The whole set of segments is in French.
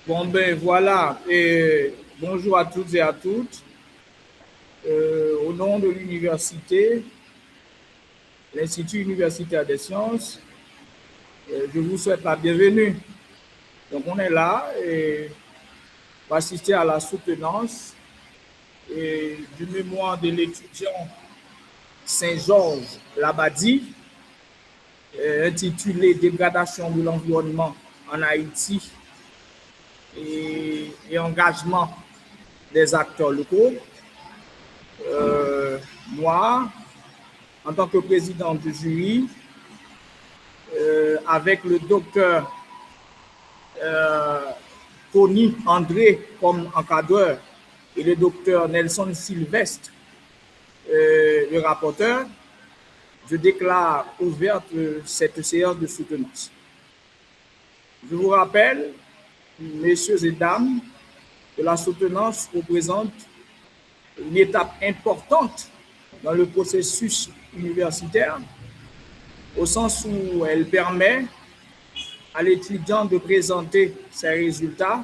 Bon, ben voilà. Et bonjour à toutes et à toutes. Au nom de l'université, l'Institut universitaire des sciences, je vous souhaite la bienvenue. Donc, on est là et va assister à la soutenance du mémoire de l'étudiant Saint-Georges Labadie, intitulé Dégradation de l'environnement en Haïti et engagement des acteurs locaux. Moi, en tant que président du jury, avec le docteur Tony André comme encadreur et le docteur Nelson Sylvestre, le rapporteur, je déclare ouverte cette séance de soutenance. Je vous rappelle, messieurs et dames, que la soutenance représente une étape importante dans le processus universitaire, au sens où elle permet à l'étudiant de présenter ses résultats,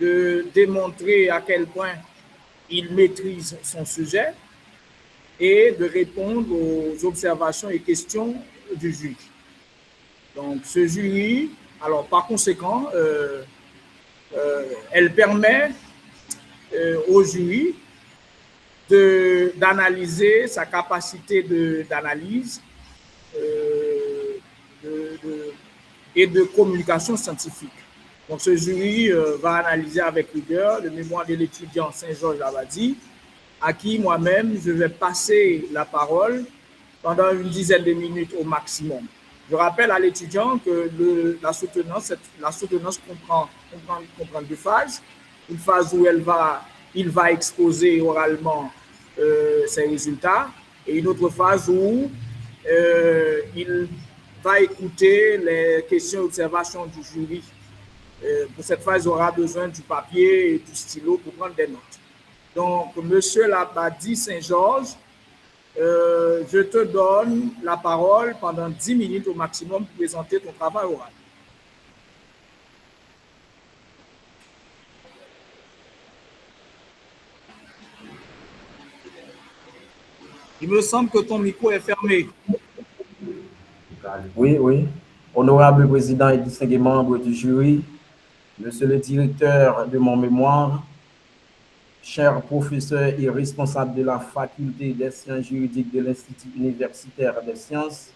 de démontrer à quel point il maîtrise son sujet et de répondre aux observations et questions du jury. Donc, ce jury, alors par conséquent, elle permet au jury d'analyser sa capacité d'analyse et de communication scientifique. Donc, ce jury va analyser avec rigueur le mémoire de l'étudiant Saint-Georges Labadie, à qui moi-même je vais passer la parole pendant une dizaine de minutes au maximum. Je rappelle à l'étudiant que la soutenance comprend deux phases. Une phase où il va exposer oralement ses résultats et une autre phase où il va écouter les questions et observations du jury. Pour cette phase, il aura besoin du papier et du stylo pour prendre des notes. Donc, Monsieur Labadie Saint-Georges, je te donne la parole pendant 10 minutes au maximum pour présenter ton travail oral. Il me semble que ton micro est fermé. Oui, oui. Honorable président et distingués membres du jury, monsieur le directeur de mon mémoire, chers professeurs et responsables de la faculté des sciences juridiques de l'Institut universitaire des sciences,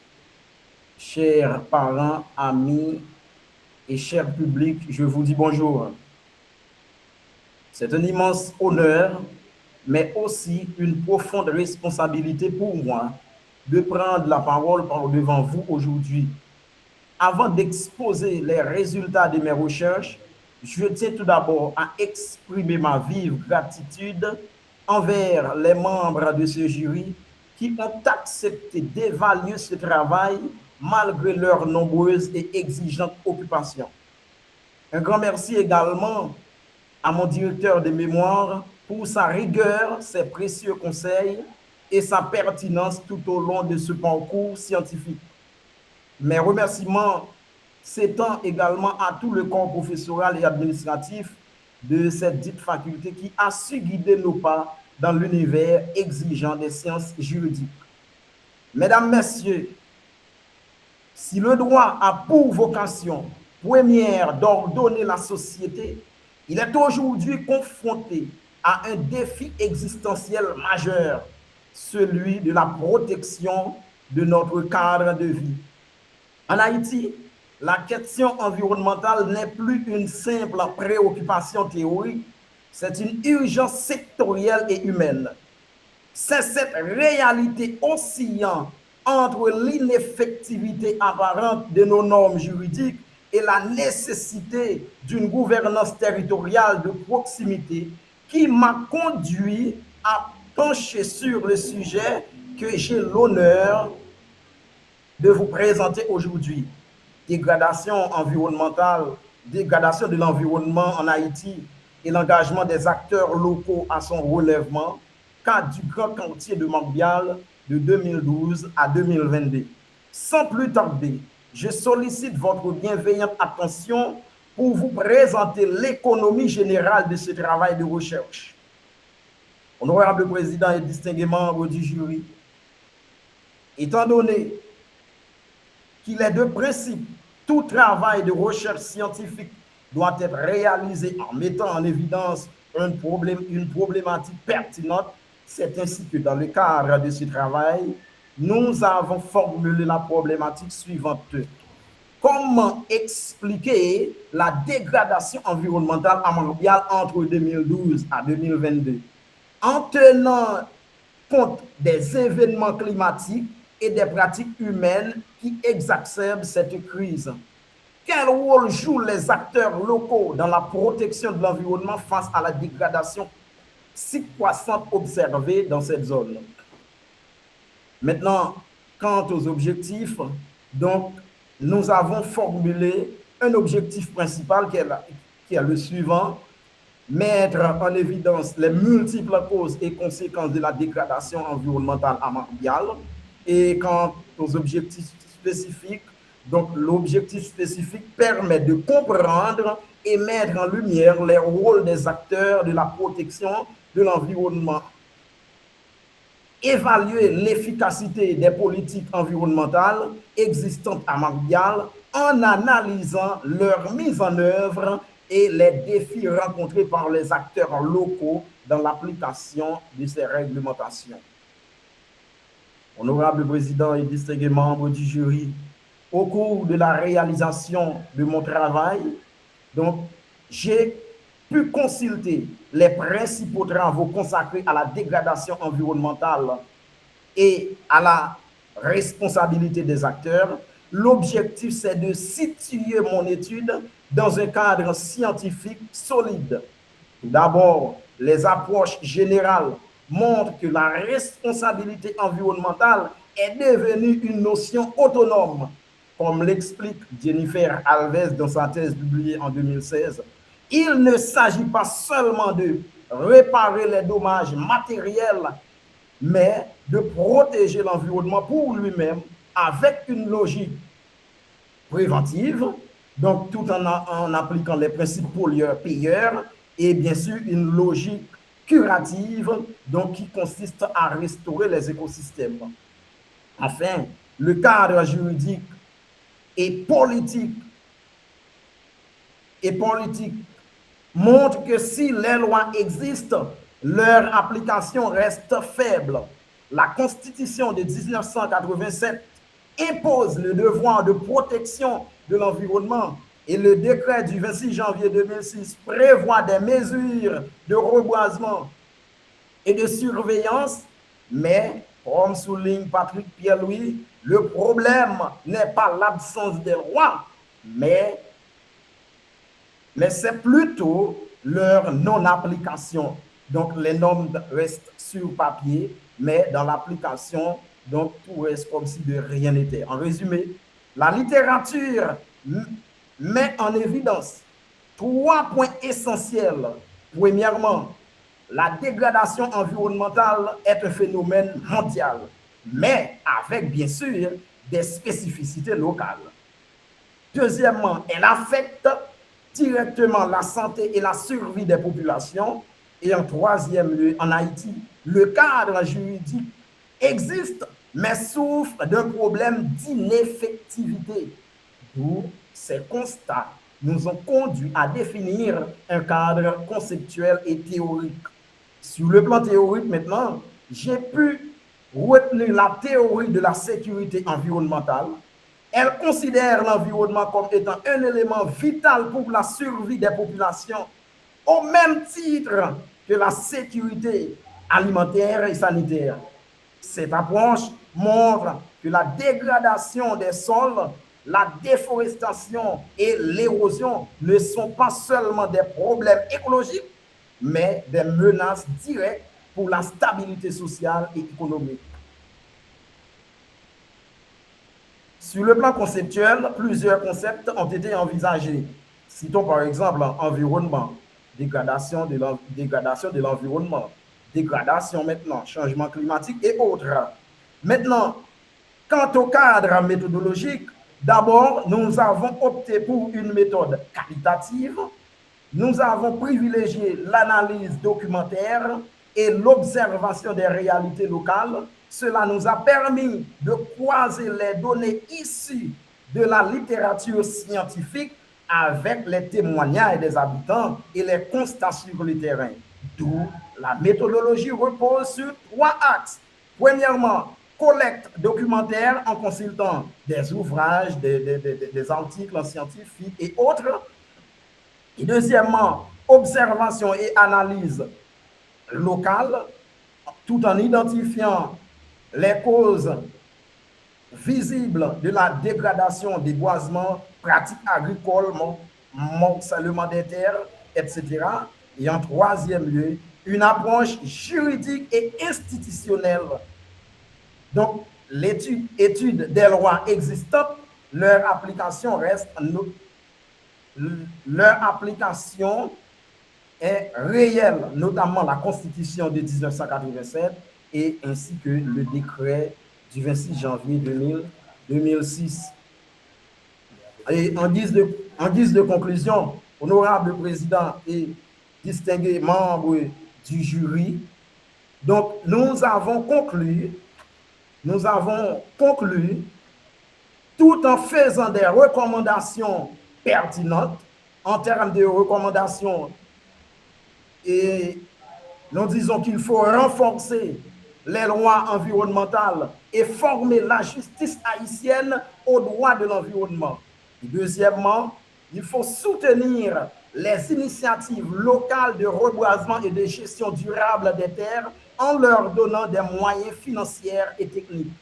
chers parents, amis et chers publics, je vous dis bonjour. C'est un immense honneur, mais aussi une profonde responsabilité pour moi de prendre la parole devant vous aujourd'hui. Avant d'exposer les résultats de mes recherches, je tiens tout d'abord à exprimer ma vive gratitude envers les membres de ce jury qui ont accepté d'évaluer ce travail malgré leurs nombreuses et exigeantes occupations. Un grand merci également à mon directeur de mémoire pour sa rigueur, ses précieux conseils et sa pertinence tout au long de ce parcours scientifique. Mes remerciements s'étendent également à tout le corps professoral et administratif de cette dite faculté qui a su guider nos pas dans l'univers exigeant des sciences juridiques. Mesdames, Messieurs, si le droit a pour vocation première d'ordonner la société, il est aujourd'hui confronté à un défi existentiel majeur, celui de la protection de notre cadre de vie. En Haïti, la question environnementale n'est plus une simple préoccupation théorique, c'est une urgence sectorielle et humaine. C'est cette réalité oscillant entre l'ineffectivité apparente de nos normes juridiques et la nécessité d'une gouvernance territoriale de proximité qui m'a conduit à pencher sur le sujet que j'ai l'honneur de vous présenter aujourd'hui. Dégradation environnementale, dégradation de l'environnement en Haïti et l'engagement des acteurs locaux à son relèvement, cadre du grand chantier de Montréal de 2012 à 2022. Sans plus tarder, je sollicite votre bienveillante attention pour vous présenter l'économie générale de ce travail de recherche. Honorable Président et distingués membres du jury, étant donné qu'il est de principe, tout travail de recherche scientifique doit être réalisé en mettant en évidence une problématique pertinente, c'est ainsi que dans le cadre de ce travail, nous avons formulé la problématique suivante. Comment expliquer la dégradation environnementale à Montréal entre 2012 à 2022 en tenant compte des événements climatiques et des pratiques humaines qui exacerbent cette crise? Quel rôle jouent les acteurs locaux dans la protection de l'environnement face à la dégradation si croissante observée dans cette zone? Maintenant, quant aux objectifs, donc, nous avons formulé un objectif principal qui est le suivant: mettre en évidence les multiples causes et conséquences de la dégradation environnementale à Montréal. Et quant aux objectifs spécifiques, donc l'objectif spécifique permet de comprendre et mettre en lumière les rôles des acteurs de la protection de l'environnement, évaluer l'efficacité des politiques environnementales existantes à Montréal en analysant leur mise en œuvre et les défis rencontrés par les acteurs locaux dans l'application de ces réglementations. Honorable Président et distingués membres du jury, au cours de la réalisation de mon travail, donc, j'ai pu consulter les principaux travaux consacrés à la dégradation environnementale et à la responsabilité des acteurs. L'objectif, c'est de situer mon étude dans un cadre scientifique solide. Tout d'abord, les approches générales montrent que la responsabilité environnementale est devenue une notion autonome, comme l'explique Jennifer Alves dans sa thèse publiée en 2016. Il ne s'agit pas seulement de réparer les dommages matériels, mais de protéger l'environnement pour lui-même avec une logique préventive, donc tout en appliquant les principes pollueur-payeur, et bien sûr une logique curative, donc qui consiste à restaurer les écosystèmes. Enfin, le cadre juridique et politique montre que si les lois existent, leur application reste faible. La Constitution de 1987 impose le devoir de protection de l'environnement et le décret du 26 janvier 2006 prévoit des mesures de reboisement et de surveillance, mais, comme souligne Patrick Pierre-Louis, le problème n'est pas l'absence des lois, mais c'est plutôt leur non-application. Donc, les normes restent sur papier, mais dans l'application, donc tout reste comme si de rien n'était. En résumé, la littérature met en évidence 3 points essentiels. Premièrement, la dégradation environnementale est un phénomène mondial, mais avec bien sûr des spécificités locales. Deuxièmement, elle affecte directement la santé et la survie des populations. Et en troisième lieu, en Haïti, le cadre juridique existe, mais souffre d'un problème d'ineffectivité. D'où ces constats nous ont conduit à définir un cadre conceptuel et théorique. Sur le plan théorique maintenant, j'ai pu retenir la théorie de la sécurité environnementale. Elle considère l'environnement comme étant un élément vital pour la survie des populations, au même titre que la sécurité alimentaire et sanitaire. Cette approche montre que la dégradation des sols, la déforestation et l'érosion ne sont pas seulement des problèmes écologiques, mais des menaces directes pour la stabilité sociale et économique. Sur le plan conceptuel, plusieurs concepts ont été envisagés. Citons par exemple environnement, dégradation de l'environnement, dégradation maintenant, changement climatique et autres. Maintenant, quant au cadre méthodologique, D'abord, nous avons opté pour une méthode qualitative. Nous avons privilégié l'analyse documentaire et l'observation des réalités locales. Cela nous a permis de croiser les données issues de la littérature scientifique avec les témoignages des habitants et les constats sur le terrain. D'où la méthodologie repose sur 3 axes. Premièrement, collecte documentaire en consultant des ouvrages, des articles scientifiques et autres. Et deuxièmement, observation et analyse locale, tout en identifiant les causes visibles de la dégradation des boisements, pratiques agricoles, morcellement des terres, etc. Et en troisième lieu, une approche juridique et institutionnelle. Donc, l'étude des lois existantes, leur application est réelle, notamment la Constitution de 1987 et ainsi que le décret du 26 janvier 2006. Et en guise de conclusion, honorable président et distingués membres du jury, donc nous avons conclu tout en faisant des recommandations pertinentes en termes de recommandations, et nous disons qu'il faut renforcer les lois environnementales et former la justice haïtienne aux droits de l'environnement. Deuxièmement, il faut soutenir les initiatives locales de reboisement et de gestion durable des terres en leur donnant des moyens financiers et techniques.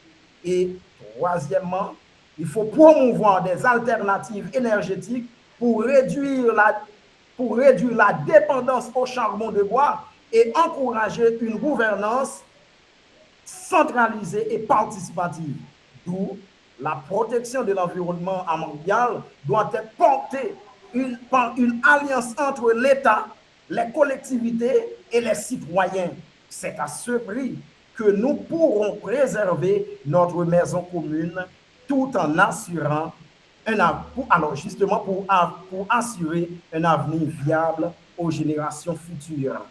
Et troisièmement, il faut promouvoir des alternatives énergétiques pour réduire la dépendance au charbon de bois et encourager une gouvernance centralisée et participative. D'où la protection de l'environnement mondial doit être portée par une alliance entre l'État, les collectivités et les citoyens. C'est à ce prix que nous pourrons préserver notre maison commune tout en assurant pour assurer un avenir viable aux générations futures.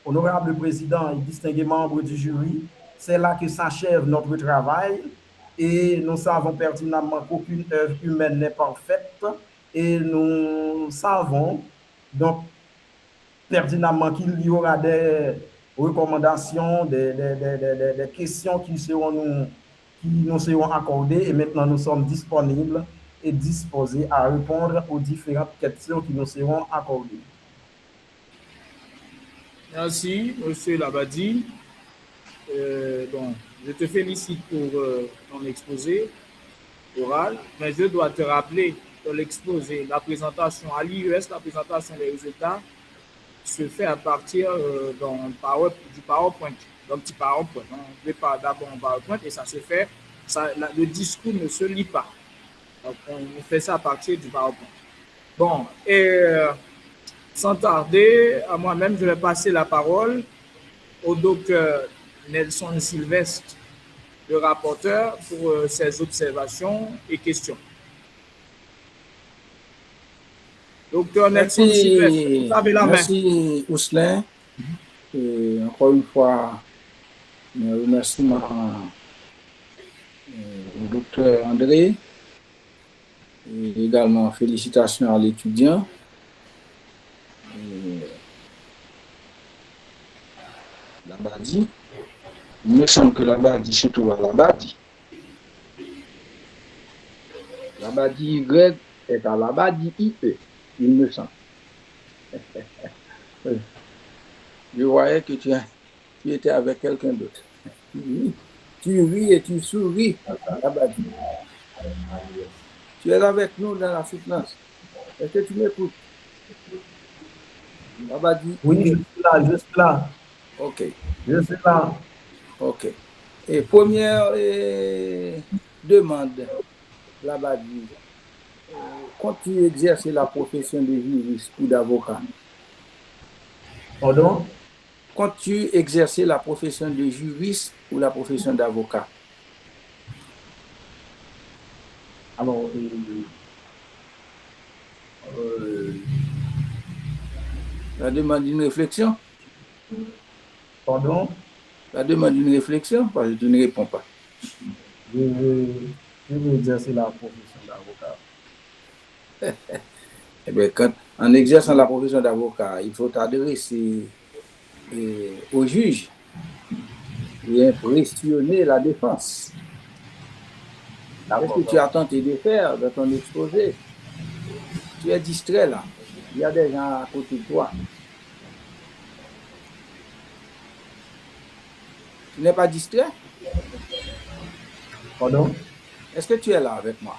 Honorable président et distingués membres du jury, c'est là que s'achève notre travail et nous savons pertinemment qu'aucune œuvre humaine n'est parfaite et nous savons donc pertinemment qu'il y aura des recommandations, des questions qui nous seront accordées et maintenant nous sommes disponibles et disposés à répondre aux différentes questions qui nous seront accordées. Merci, M. Labadie. Je te félicite pour ton exposé oral, mais je dois te rappeler que l'exposé, la présentation à l'IES, la présentation des résultats se fait à partir du PowerPoint, d'un petit PowerPoint. On prépare d'abord un PowerPoint et ça se fait, le discours ne se lit pas. Donc, on fait ça à partir du PowerPoint. Bon, et sans tarder, à moi-même, je vais passer la parole au docteur Nelson Sylvestre, le rapporteur, pour ses observations et questions. Docteur Nelson Sylvestre, vous avez la main. Merci, Ousselin. Et encore une fois, mes remerciements au docteur André. Et également, félicitations à l'étudiant. Labadie. Il me semble que Labadie se trouve à Labadie. Labadie Y est à Labadie IE, il me semble. Je voyais que tu étais avec quelqu'un d'autre. Tu ris et tu souris, Labadie. Tu es avec nous dans la soutenance. Est-ce que tu m'écoutes? Labadie? Oui, je suis là. Ok. Je suis là. Ok. Et première demande, Labadie, quand tu exerces la profession de juriste ou d'avocat? Pardon? Quand tu exerces la profession de juriste ou la profession d'avocat? Alors, La demande d'une réflexion. pardon, La demande d'une réflexion, parce que tu ne réponds pas. je veux exercer la profession d'avocat. Eh bien, en exerçant la profession d'avocat, il faut t'adresser au juge et impressionner la défense. Qu'est-ce que tu as tenté de faire dans ton exposé? Tu es distrait là. Il y a des gens à côté de toi. Tu n'es pas distrait? Pardon? Est-ce que tu es là avec moi?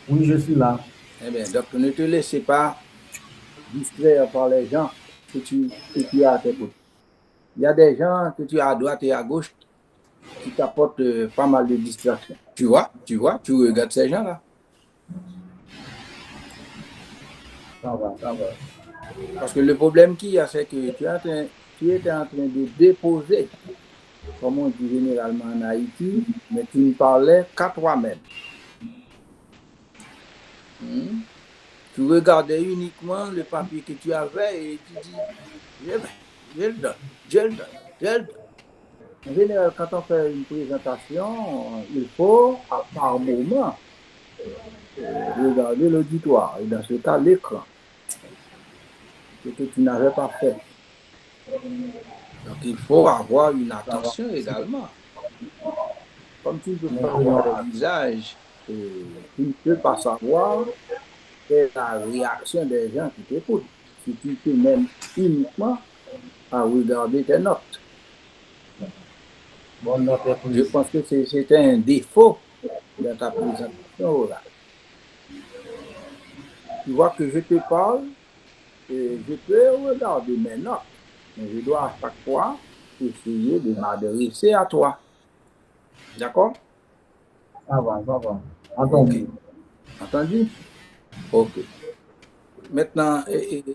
Oui, je suis là. Eh bien, donc ne te laissez pas distraire par les gens que tu as à tes côtés. Il y a des gens que tu as à droite et à gauche qui t'apportent pas mal de distractions. Tu vois, tu regardes ces gens-là. Ça va, ça va. Parce que le problème qu'il y a, c'est que tu étais en train de déposer, comme on dit généralement en Haïti, mais tu ne parlais qu'à toi-même. Tu regardais uniquement le papier que tu avais et tu dis, je le donne. En général, quand on fait une présentation, il faut, par moment, regarder l'auditoire, et dans ce cas, l'écran, ce que tu n'avais pas fait. Donc, il faut avoir une attention également. Comme tu ne peux pas voir le visage, tu ne peux pas savoir quelle est la réaction des gens qui t'écoutent. Si tu te mènes uniquement à regarder tes notes. Je pense que c'était un défaut de ta présentation orale. Tu vois que je te parle, et je peux regarder mes notes, mais je dois à chaque fois essayer de m'adresser à toi. D'accord? Ça va. Entendu. Okay. Entendu? Ok. Maintenant,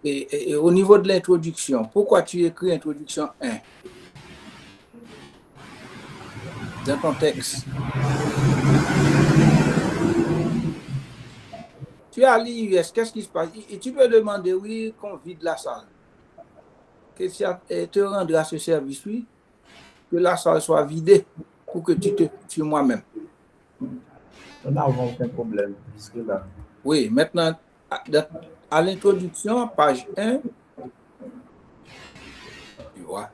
et au niveau de l'introduction, pourquoi tu écris introduction 1 dans ton texte? Tu es à l'IUS, qu'est-ce qui se passe? Et tu peux demander, oui, qu'on vide la salle. Que tu te rendras à ce service, oui, que la salle soit vidée pour que tu te sur moi-même. Nous n'avons aucun problème jusque-là. Oui, maintenant, à l'introduction, page 1, tu vois,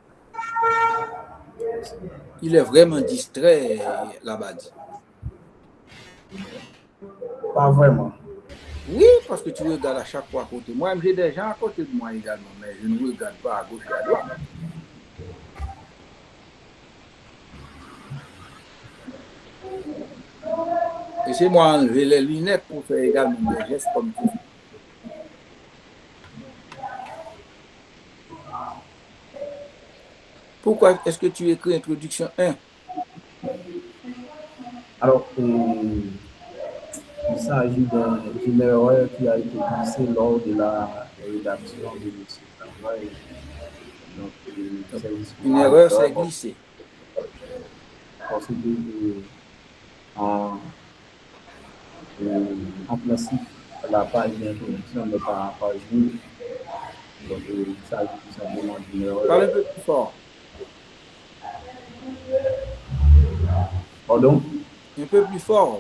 il est vraiment distrait là-bas. Pas vraiment. Oui, parce que tu regardes à chaque fois à côté. Moi, j'ai des gens à côté de moi également, mais je ne regarde pas à gauche et à droite. Et c'est moi enlever les lunettes pour faire également des gestes comme tu fais. Pourquoi est-ce que tu écris introduction 1? Alors, il s'agit d'une erreur qui a été glissée lors de la rédaction de ce travail. Donc, une erreur s'est glissée. Parce que en principe, la page d'introduction n'est pas à jour. Donc, il s'agit tout simplement d'une erreur. Parle un peu plus fort. Pardon? Un peu plus fort.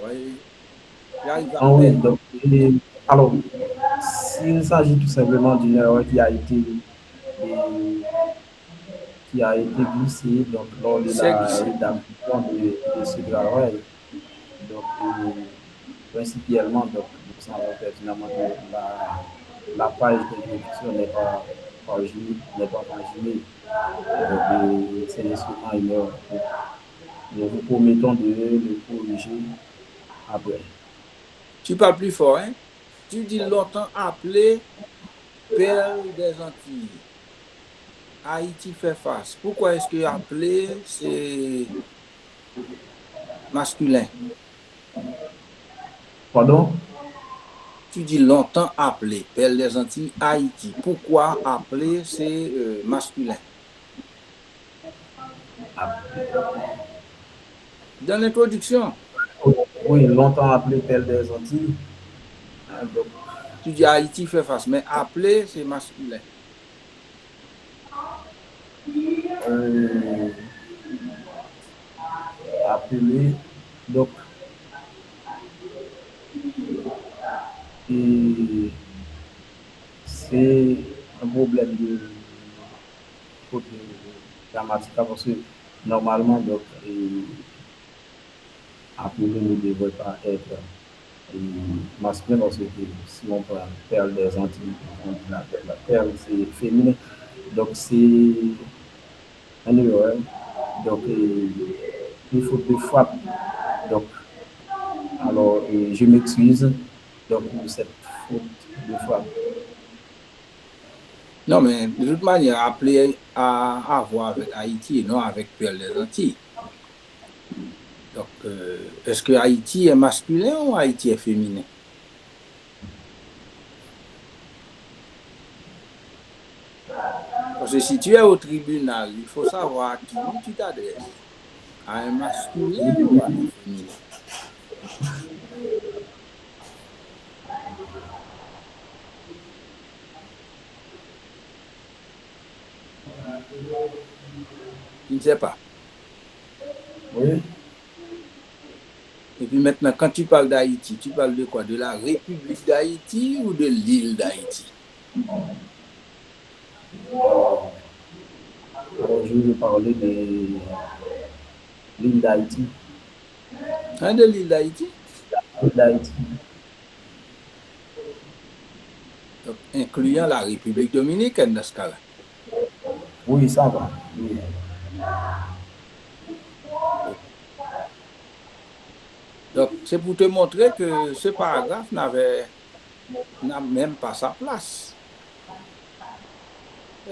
J'arrive à oui, donc, alors, s'il s'agit tout simplement d'une erreur qui a été glissée donc, lors de la rédaction de ce travail. Donc, principalement, donc, nous savons pertinemment que la page d'introduction n'est pas paginée. Donc, c'est seulement une erreur. Nous vous promettons de le corriger après. Tu parles plus fort, hein? Tu dis longtemps appelé Perle des Antilles. Haïti fait face. Pourquoi est-ce que appelé, c'est masculin? Pardon? Tu dis longtemps appelé Perle des Antilles, Haïti. Pourquoi appelé, c'est masculin? Dans l'introduction. Oui, longtemps appelé Perle des Antilles. Donc, Tu dis Haïti fait face, mais appeler, c'est masculin. euh, appelé. Donc, et c'est un problème de côté dramatique parce que normalement, donc, appelé ne devrait pas être masculin parce que si on prend la perle des Antilles, on dit la perle c'est féminin. Donc, c'est un erreur. Donc, il faut de frappe. Donc, alors, je m'excuse donc, pour cette faute de frappe. Non, mais de toute manière, appeler à voir avec Haïti et non avec Perle des Antilles. Donc, est-ce que Haïti est masculin ou Haïti est féminin? Parce que si tu es au tribunal, il faut savoir à qui tu t'adresses. À un masculin ou à un féminin? Tu ne sais pas. Oui. Et puis maintenant, quand tu parles d'Haïti, tu parles de quoi? De la République d'Haïti ou de l'île d'Haïti? Alors, je vais parler de l'île d'Haïti. Hein, de l'île d'Haïti? L'île d'Haïti. Donc, incluant la République dominicaine dans ce cas-là. Oui, ça va. Oui. Donc, c'est pour te montrer que ce paragraphe n'a même pas sa place.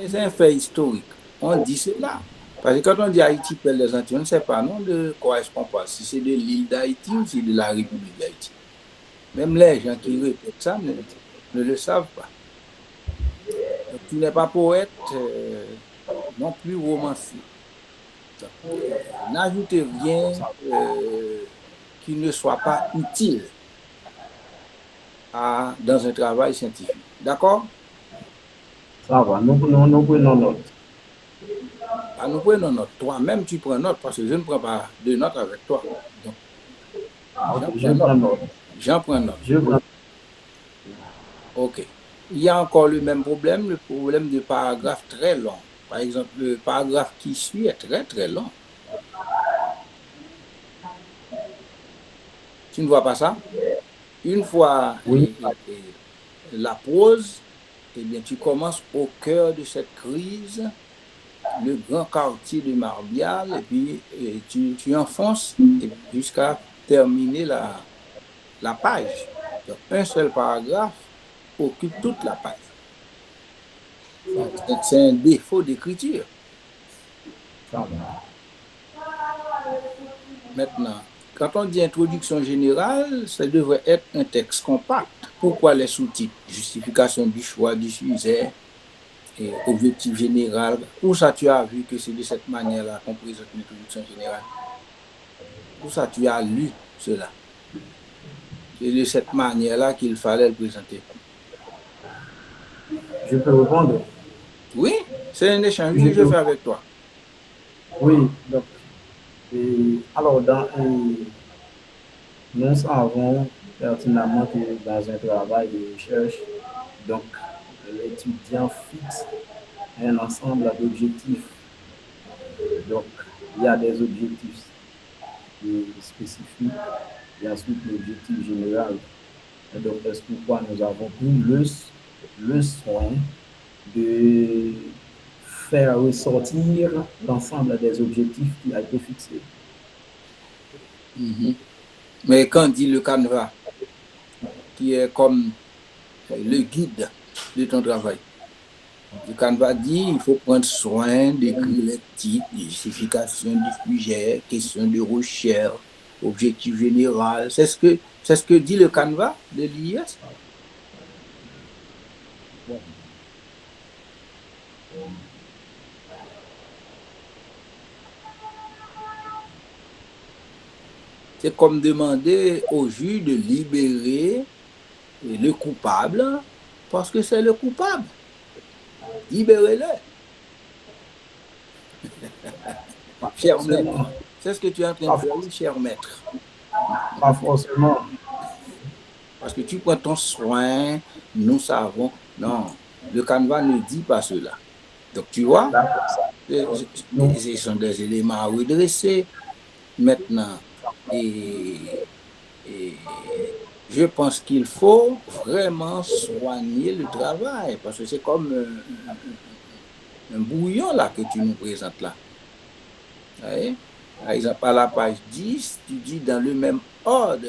C'est un fait historique. On dit cela. Parce que quand on dit Haïti, Perle des Antilles, on ne sait pas non de quoi est-ce qu'on parle. Si c'est de l'île d'Haïti ou si c'est de la République d'Haïti. Même les gens qui répètent ça ne le savent pas. Donc, tu n'es pas poète, non plus romancier. N'ajoutez rien qui ne soit pas utile dans un travail scientifique. D'accord? Ça va. Nous prenons note. Nous prenons note. Toi-même, tu prends note parce que je ne prends pas de note avec toi. Donc, Je prends note. j'en prends note. Je prends. OK. Il y a encore le même problème, le problème de paragraphe très long. Par exemple, le paragraphe qui suit est très, très long. Tu ne vois pas ça? Une fois Oui. la prose, eh bien, tu commences au cœur de cette crise, le grand quartier de Marbial, et puis tu enfonces jusqu'à terminer la page. Donc, un seul paragraphe occupe toute la page. C'est un défaut d'écriture. Ça va. Maintenant, quand on dit introduction générale, ça devrait être un texte compact. Pourquoi les sous-titres? Justification du choix du sujet, et objectif général. Où ça tu as vu que c'est de cette manière-là qu'on présente une introduction générale? Où ça tu as lu cela? C'est de cette manière-là qu'il fallait le présenter. Je peux répondre? Oui, c'est un échange que je fais avec toi. Oui, donc, alors, nous savons pertinemment que dans un travail de recherche, donc, l'étudiant fixe un ensemble d'objectifs. Donc, il y a des objectifs spécifiques et ensuite l'objectif général. Et donc, c'est pourquoi nous avons pris le soin de faire ressortir l'ensemble des objectifs qui a été fixé. Mais quand dit le canevas, qui est comme le guide de ton travail, le canevas dit il faut prendre soin d'écrire les titres, les justifications du sujet, questions de recherche, objectif général. C'est ce que dit le canevas de l'IS. C'est comme demander au juge de libérer le coupable parce que c'est le coupable. Libérez-le. Cher maître, c'est ce que tu es en train de faire, oui, cher maître. Pas forcément. Parce que tu prends ton soin, nous savons. Non, le canevas ne dit pas cela. Donc, tu vois, ce sont des éléments à redresser maintenant. Et je pense qu'il faut vraiment soigner le travail parce que c'est comme un bouillon là que tu nous présentes là. Oui? Par exemple, à la page 10, tu dis dans le même ordre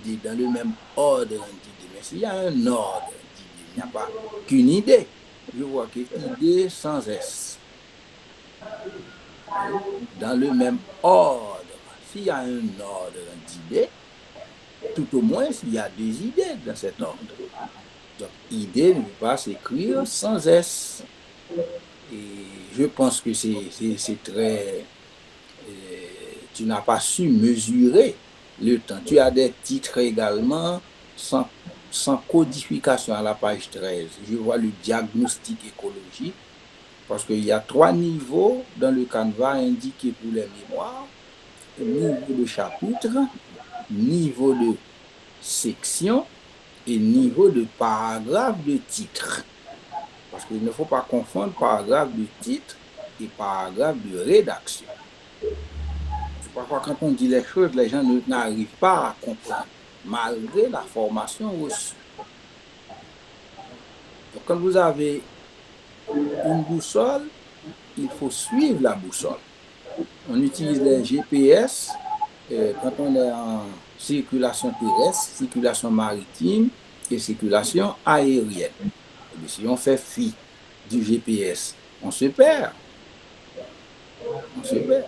d'idée, dans le même ordre d'idée. Mais s'il y a un ordre d'idée, il n'y a pas qu'une idée. Je vois que idée sans S. Oui? Dans le même ordre. S'il y a un ordre d'idée, tout au moins s'il y a deux idées dans cet ordre. Donc, idée ne peut pas s'écrire sans S. Et je pense que c'est très... tu n'as pas su mesurer le temps. Tu as des titres également sans codification à la page 13. Je vois le diagnostic écologique parce qu'il y a 3 niveaux dans le canevas indiqués pour les mémoires. Niveau de chapitre, niveau de section et niveau de paragraphe de titre. Parce qu'il ne faut pas confondre paragraphe de titre et paragraphe de rédaction. Parfois, quand on dit les choses, les gens n'arrivent pas à comprendre, malgré la formation reçue. Donc, quand vous avez une boussole, il faut suivre la boussole. On utilise les GPS quand on est en circulation terrestre, circulation maritime et circulation aérienne. Et si on fait fi du GPS, on se perd. On se perd.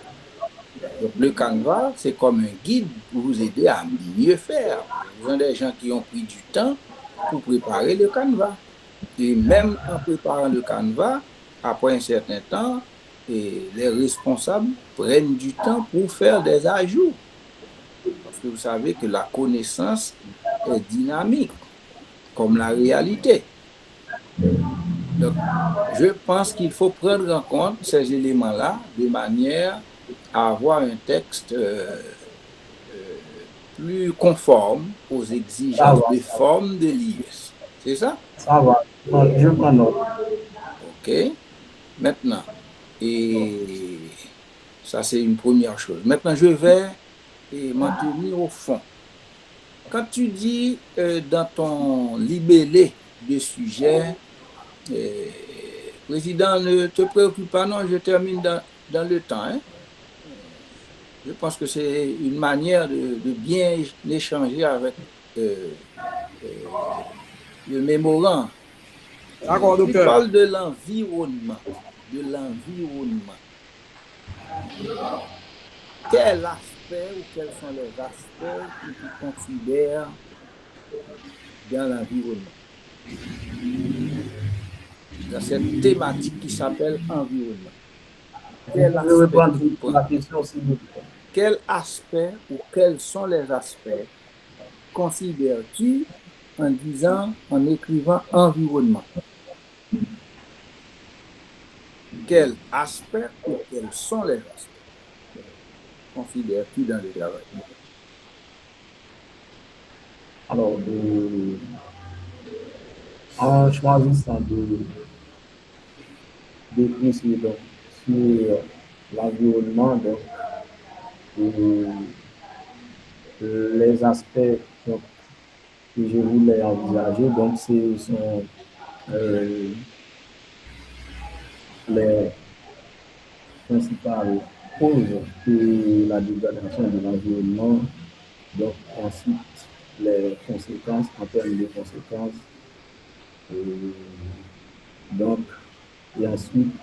Donc, le canevas, c'est comme un guide pour vous aider à mieux faire. Vous avez des gens qui ont pris du temps pour préparer le canevas. Et même en préparant le canevas, après un certain temps, les responsables prennent du temps pour faire des ajouts. Parce que vous savez que la connaissance est dynamique, comme la réalité. Donc, je pense qu'il faut prendre en compte ces éléments-là de manière à avoir un texte plus conforme aux exigences de forme de l'IS. C'est ça? Ça va. Je prends note. OK. Maintenant, et ça c'est une première chose. Maintenant, je vais m'en tenir au fond. Quand tu dis dans ton libellé de sujet, Président, ne te préoccupe pas, non, je termine dans le temps. Hein. Je pense que c'est une manière de bien échanger avec le mémorand. D'accord, Tu docteur. parles de l'environnement. De l'environnement. Quel aspect ou quels sont les aspects que tu considères dans l'environnement? Dans cette thématique qui s'appelle environnement. Quel aspect la question, s'il vous plaît. Quel aspect ou quels sont les aspects considères-tu en disant, en écrivant environnement? Quel aspect ou quels sont les aspects considères-tu dans le travail? Alors, en choisissant d'écrire sur l'environnement, donc, les aspects donc, que je voulais envisager, donc ce sont les principales causes de la dégradation de l'environnement, donc ensuite les conséquences en termes de conséquences, donc, et ensuite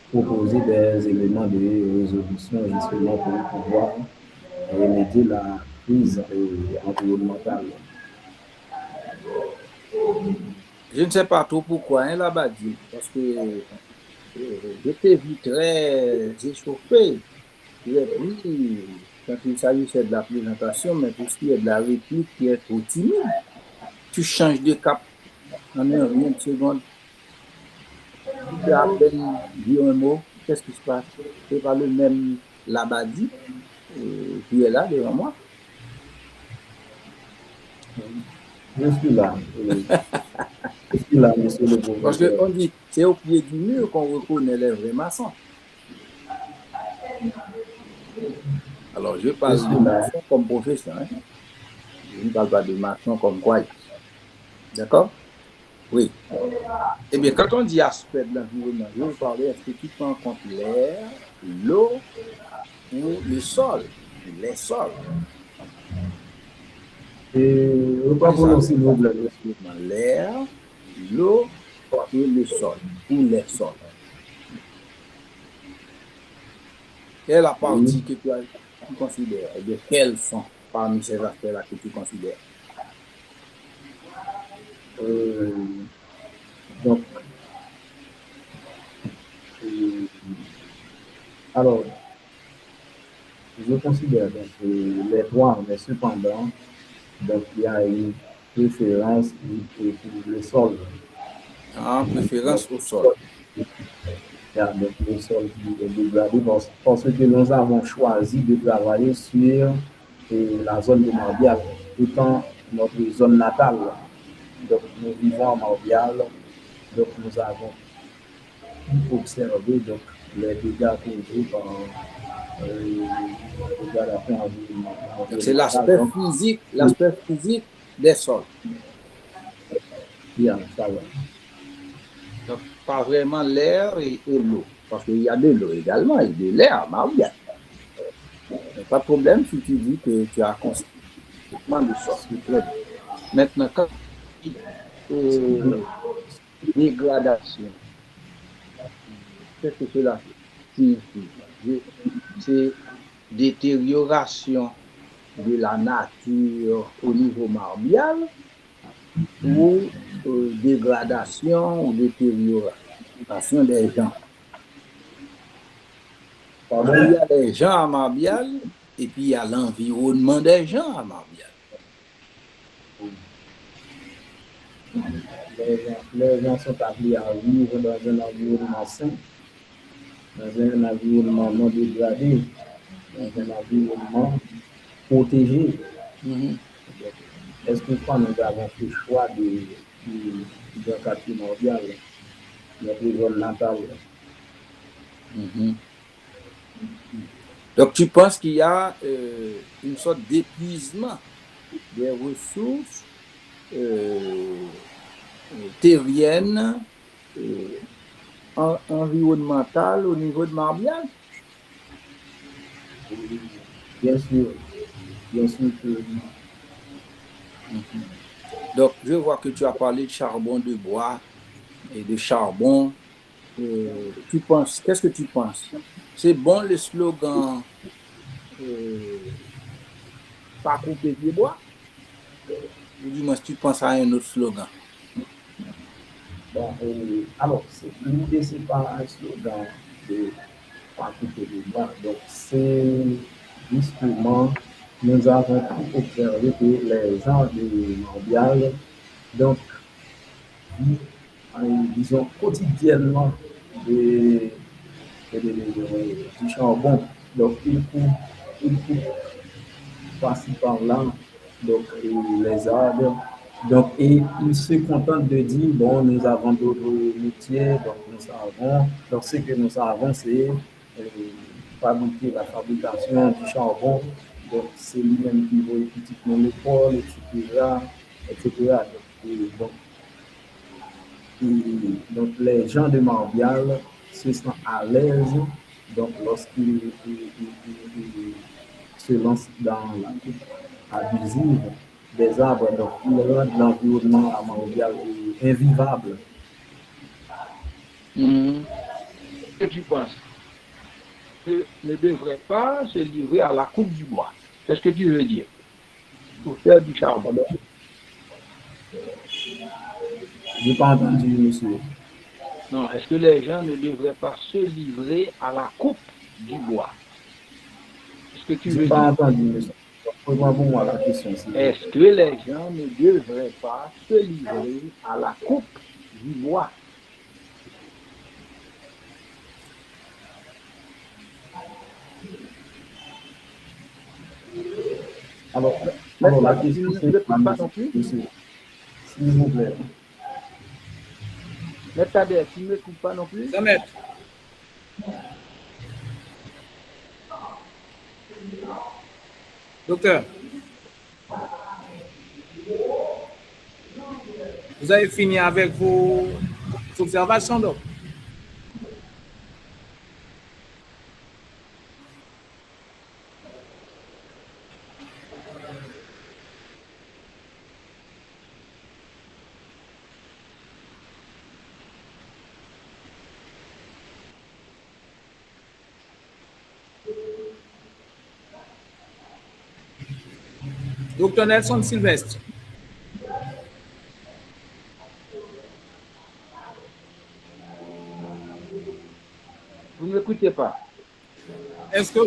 proposer des éléments de résolution justement pour pouvoir remédier la crise environnementale. Je ne sais pas trop pourquoi, hein, là-bas dit, parce que je t'ai vu très échauffé. Tu es pris quand il s'agissait de la présentation, mais pour ce qui est de la réplique qui est trop timide, tu changes de cap en un rien de seconde. Tu as à peine dit un mot, qu'est-ce qui se passe? C'est pas le même Labadi qui est là devant moi. Je suis là. Je suis là, monsieur le professeur. Parce qu'on dit, c'est au pied du mur qu'on reconnaît les vrais maçons. Alors, je parle de maçon comme professeur. Hein? Je ne parle pas de maçon comme croyant. D'accord? Oui. Eh bien, quand on dit aspect de l'environnement, je vais vous parler, est-ce que tu prends en compte l'air, l'eau ou le sol? Les sols. Et reprenons s'il vous plaît. L'air, l'eau et le sol, ou les sols. Quelle est la partie que tu considères? Eh bien, quels sont parmi ces aspects-là que tu considères? Donc, alors, je considère donc, les trois, mais cependant, donc, il y a une préférence pour le sol. Ah, préférence au sol. Donc, le sol qui est dégradé parce que nous avons choisi de travailler sur la zone de Morbial, étant notre zone natale. Donc, nous vivons à Morbial, donc nous avons observé donc, les dégâts causés par dégradation environnementale. Donc, c'est l'aspect physique des sols. Bien, ça va. Donc, pas vraiment l'air et l'eau. Parce qu'il y a de l'eau également et de l'air à Morbial. Pas de problème si tu dis que tu as complètement le sol. Maintenant, quand dégradation, qu'est-ce que cela signifie? C'est détérioration de la nature au niveau marbial ou dégradation ou détérioration des gens. Pardon, il y a les gens à Marbial et puis il y a l'environnement des gens à Marbial. Les gens sont appelés à vivre dans un environnement sain, dans un environnement non dégradé, dans un environnement protégé. Est-ce que quand nous avons fait le choix d'un quartier mondial, notre zone natale? Donc tu penses qu'il y a une sorte d'épuisement des ressources terriennes, environnementales au niveau de Marbial? Bien sûr que oui. Donc, je vois que tu as parlé de charbon de bois et de charbon. Tu penses, qu'est-ce que tu penses? C'est bon le slogan pas couper du bois? Ou du moins, tu penses à un autre slogan? Bon, alors, l'idée, c'est pas un slogan de pas couper du bois. Donc, c'est justement, nous avons pu observer que les gens de Morbial, donc, disons, quotidiennement du charbon. Donc, il faut passer par là, donc, les arbres. Donc, et ils se contentent de dire, bon, nous avons d'autres métiers, donc nous savons. Donc, ce que nous savons, c'est fabriquer la fabrication du charbon. Donc, c'est lui-même qui va étudier l'école, etc. Donc, les gens de Morbial se sentent à l'aise donc, lorsqu'ils se lancent dans la coupe abusive des arbres. Donc, ils rendent l'environnement à Morbial invivable. Qu'est-ce que tu penses? Que ne devrait pas se livrer à la coupe du bois. Qu'est-ce que tu veux dire? Pour faire du charbon. Je n'ai pas entendu, monsieur. Non, est-ce que les gens ne devraient pas se livrer à la coupe du bois? Est-ce que tu Je veux n'ai pas dire? entendu, monsieur. Pose-moi pour moi la question. Est-ce que les gens ne devraient pas se livrer à la coupe du bois? Alors Mais la tu question ne c'est m'écoutes pas non plus? monsieur, s'il vous plaît. Mais Tadej, tu ne m'écoutes pas non plus? Zamet. Docteur, vous avez fini avec vos observations, donc? Docteur Nelson Sylvestre. Vous ne m'écoutez pas. Est-ce que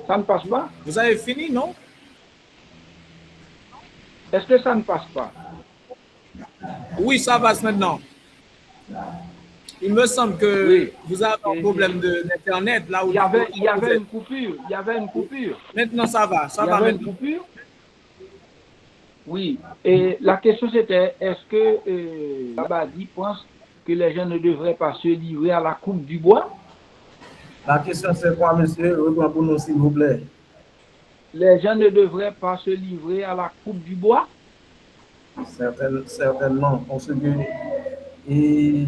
Ça ne passe pas? vous avez fini, non? Est-ce que ça ne passe pas? Oui, ça passe maintenant. Il me semble que Oui. vous avez un problème d'Internet là où Il y avait vous êtes. une coupure. Il y avait une coupure. Maintenant, ça va. Ça Il y va avait une maintenant. coupure? Oui. Et la question c'était, est-ce que Labadie pense que les gens ne devraient pas se livrer à la coupe du bois? La question c'est quoi, monsieur? Reprends pour nous, s'il vous plaît. Les gens ne devraient pas se livrer à la coupe du bois? Certainement, parce que et,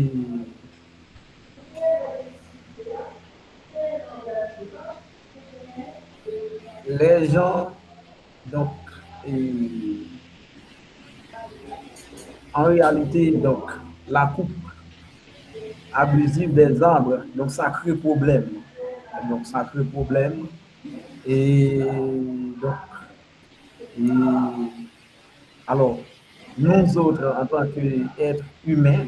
les gens, donc, en réalité, donc, la coupe abusive des arbres, donc ça crée problème. Donc, ça crée problème. Et donc, alors, nous autres, en tant qu'êtres humains,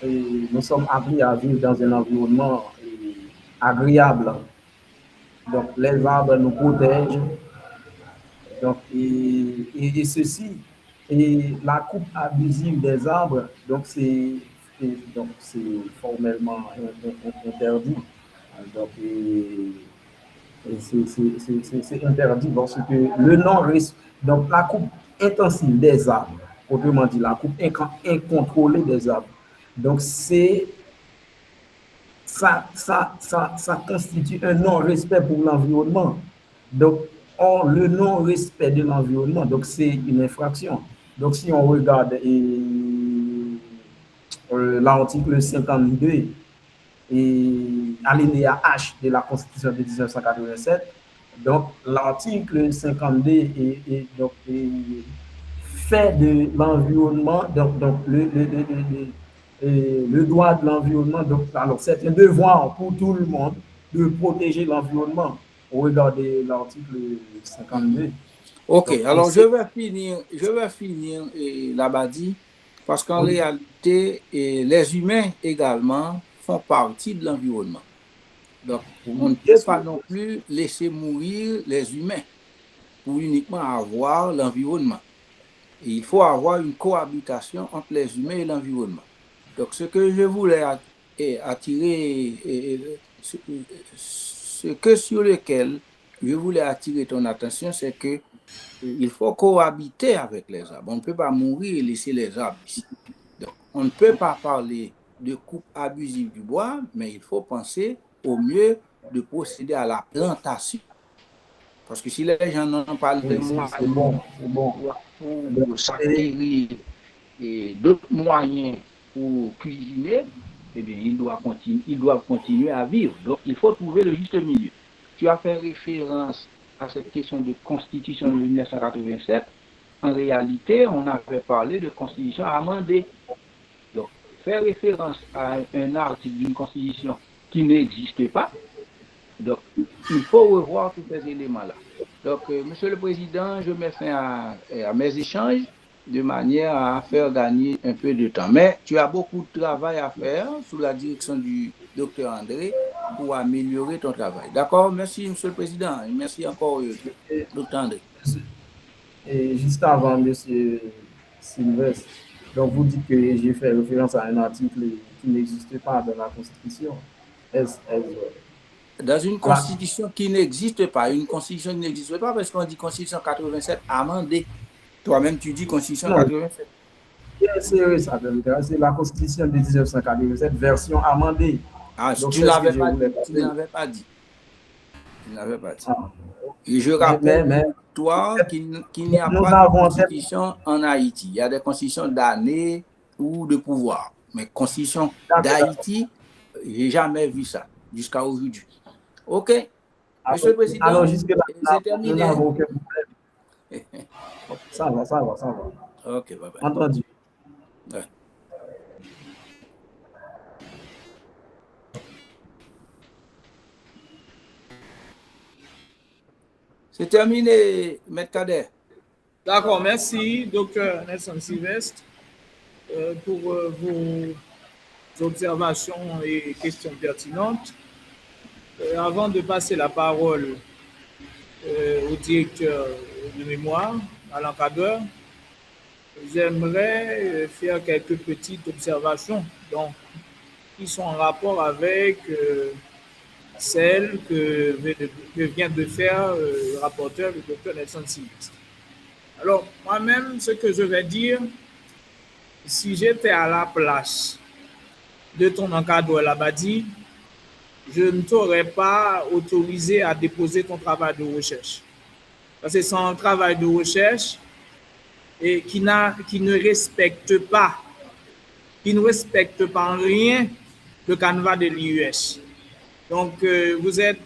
nous sommes appris à vivre dans un environnement agréable. Donc, les arbres nous protègent. Donc, et ceci, et la coupe abusive des arbres, donc c'est formellement interdit. Donc, c'est interdit parce que le non-respect, donc la coupe intensive des arbres, autrement dit, la coupe incontrôlée des arbres. Donc, ça constitue un non-respect pour l'environnement. Donc, le non-respect de l'environnement, donc c'est une infraction. Donc, si on regarde l'article 52 et alinéa H de la Constitution de 1987, donc l'article 52 fait de l'environnement, donc le droit de l'environnement, donc alors c'est un devoir pour tout le monde de protéger l'environnement au regard de l'article 52. Ok, donc, alors je vais finir Labadie, parce qu'en réalité, les humains également font partie de l'environnement. Donc, on ne peut pas non plus laisser mourir les humains pour uniquement avoir l'environnement. Il faut avoir une cohabitation entre les humains et l'environnement. Donc, ce que je voulais attirer, sur lequel je voulais attirer ton attention, c'est que il faut cohabiter avec les arbres. On ne peut pas mourir et laisser les arbres ici. Donc, on ne peut pas parler de coupe abusive du bois, mais il faut penser au mieux de procéder à la plantation. Parce que si les gens n'ont pas les moyens pour s'acquérir et d'autres moyens pour cuisiner, eh bien, ils doivent continuer à vivre. Donc, il faut trouver le juste milieu. Tu as fait référence à cette question de constitution de 1987. En réalité, on avait parlé de constitution amendée. Donc, faire référence à un article d'une constitution qui n'existe pas, donc, il faut revoir tous ces éléments-là. Donc, Monsieur le Président, je mets fin à mes échanges de manière à faire gagner un peu de temps. Mais tu as beaucoup de travail à faire sous la direction du Dr André pour améliorer ton travail. D'accord? Merci, Monsieur le Président. Et merci encore, Dr. André. Et juste avant, Monsieur Sylvestre, donc vous dites que j'ai fait référence à un article qui n'existe pas dans la Constitution. Dans une constitution qui n'existe pas, une constitution qui n'existe pas parce qu'on dit Constitution 87 amendée. Toi-même, tu dis Constitution 87. C'est la Constitution de 1987, version amendée. Ah, donc, tu n'avais pas dit. Tu n'avais pas dit. Et je rappelle toi qu'il n'y a pas de constitution en Haïti. Il y a des constitutions d'années ou de pouvoir. Mais constitution d'Haïti, je n'ai jamais vu ça jusqu'à aujourd'hui. OK. Monsieur le Président, alors jusque-là, c'est terminé. Nous n'avons aucun problème. Ça va. OK, bye bye. Entendu. Ouais. C'est terminé, Maître Kader. D'accord, merci, Dr. Nelson Sylvestre, pour vos observations et questions pertinentes. Avant de passer la parole au directeur de mémoire, à l'encadreur, j'aimerais faire quelques petites observations donc, qui sont en rapport avec celle que vient de faire le rapporteur, le Dr. Nelson Sylvestre. Alors, moi-même, ce que je vais dire, si j'étais à la place de ton encadreur Labadi, je ne t'aurais pas autorisé à déposer ton travail de recherche. Parce que c'est un travail de recherche et qui ne respecte pas en rien le canevas de l'IUS. Donc, vous êtes,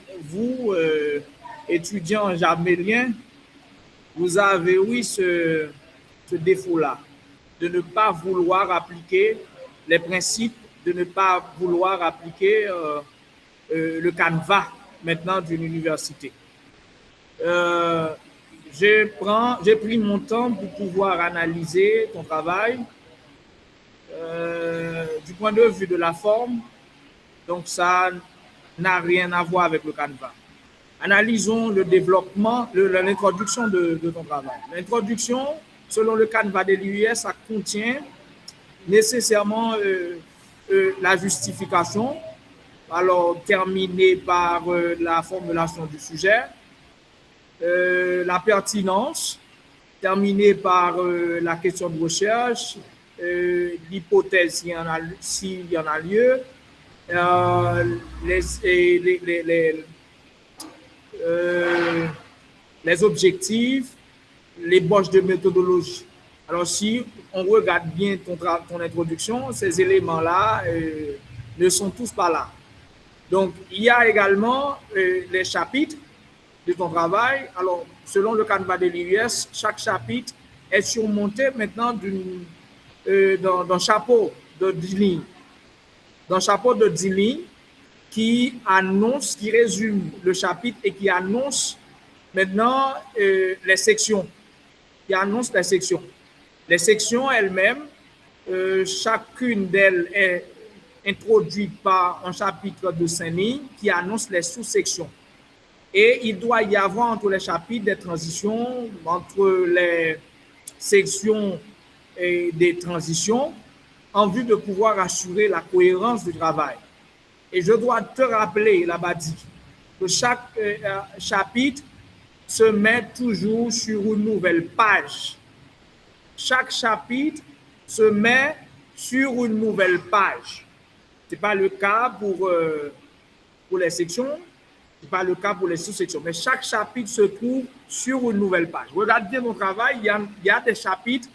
étudiants jameliens, vous avez, oui, ce défaut-là, de ne pas vouloir appliquer les principes, de ne pas vouloir appliquer le canevas maintenant d'une université. J'ai pris mon temps pour pouvoir analyser ton travail du point de vue de la forme, donc ça n'a rien à voir avec le canevas. Analysons le développement, l'introduction de ton travail. L'introduction, selon le canevas de l'IUS, ça contient nécessairement la justification, alors terminée par la formulation du sujet, la pertinence, terminée par la question de recherche, l'hypothèse s'il y en a lieu, les objectifs, l'ébauche de méthodologie. Alors, si on regarde bien ton introduction, ces éléments-là ne sont tous pas là. Donc, il y a également les chapitres de ton travail. Alors, selon le canevas de l'IUS, chaque chapitre est surmonté maintenant d'un chapeau de 10 lignes. D'un chapeau de 10 lignes qui résume le chapitre et qui annonce maintenant les sections. Qui annonce les sections. Les sections elles-mêmes, chacune d'elles est introduite par un chapitre de 5 lignes qui annonce les sous-sections. Et il doit y avoir entre les chapitres des transitions, entre les sections et des transitions, en vue de pouvoir assurer la cohérence du travail. Et je dois te rappeler, Labadi, que chaque chapitre se met toujours sur une nouvelle page. Chaque chapitre se met sur une nouvelle page. Ce n'est pas le cas pour les sections, ce n'est pas le cas pour les sous-sections, mais chaque chapitre se trouve sur une nouvelle page. Regarde bien mon travail, il y a des chapitres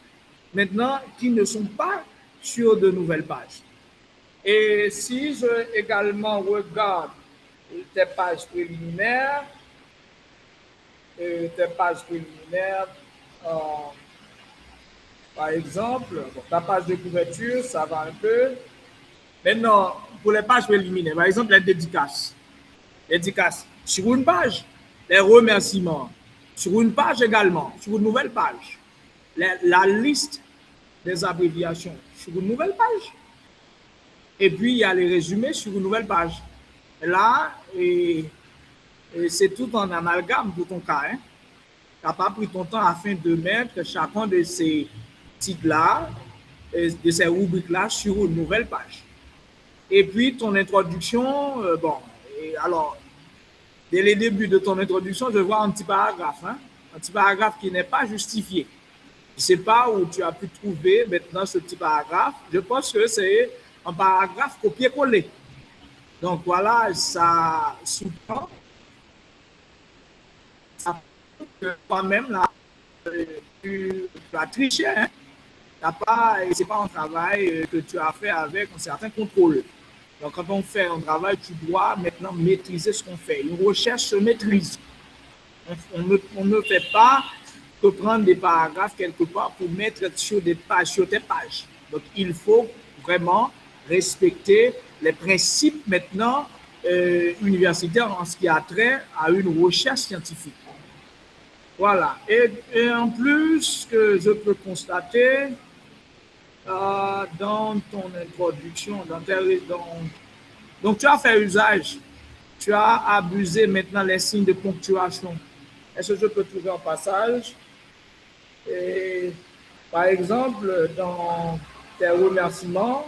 maintenant qui ne sont pas sur de nouvelles pages. Et si je également regarde tes pages préliminaires, par exemple, ta page de couverture, ça va un peu. Maintenant, pour les pages préliminaires, par exemple, les dédicaces. Sur une page, les remerciements. Sur une page également, sur une nouvelle page. La liste des abréviations sur une nouvelle page. Et puis, il y a les résumés sur une nouvelle page. Là, et c'est tout en amalgame pour ton cas. Hein. Tu n'as pas pris ton temps afin de mettre chacun de ces titres-là, de ces rubriques-là sur une nouvelle page. Et puis, ton introduction, bon, alors, dès le début de ton introduction, je vois un petit paragraphe, hein, un petit paragraphe qui n'est pas justifié. Je ne sais pas où tu as pu trouver maintenant ce petit paragraphe. Je pense que c'est un paragraphe copié-collé. Donc voilà, ça sous-tend que toi-même, là, tu as triché. Hein? Ce n'est pas un travail que tu as fait avec un certain contrôle. Donc quand on fait un travail, tu dois maintenant maîtriser ce qu'on fait. Une recherche se maîtrise. On ne fait pas que prendre des paragraphes quelque part pour mettre sur des pages, sur tes pages. Donc il faut vraiment respecter les principes maintenant universitaires en ce qui a trait à une recherche scientifique. Voilà. Et en plus, ce que je peux constater dans ton introduction, donc tu as fait usage, tu as abusé maintenant les signes de ponctuation. Est-ce que je peux trouver un passage? Et, par exemple, dans tes remerciements,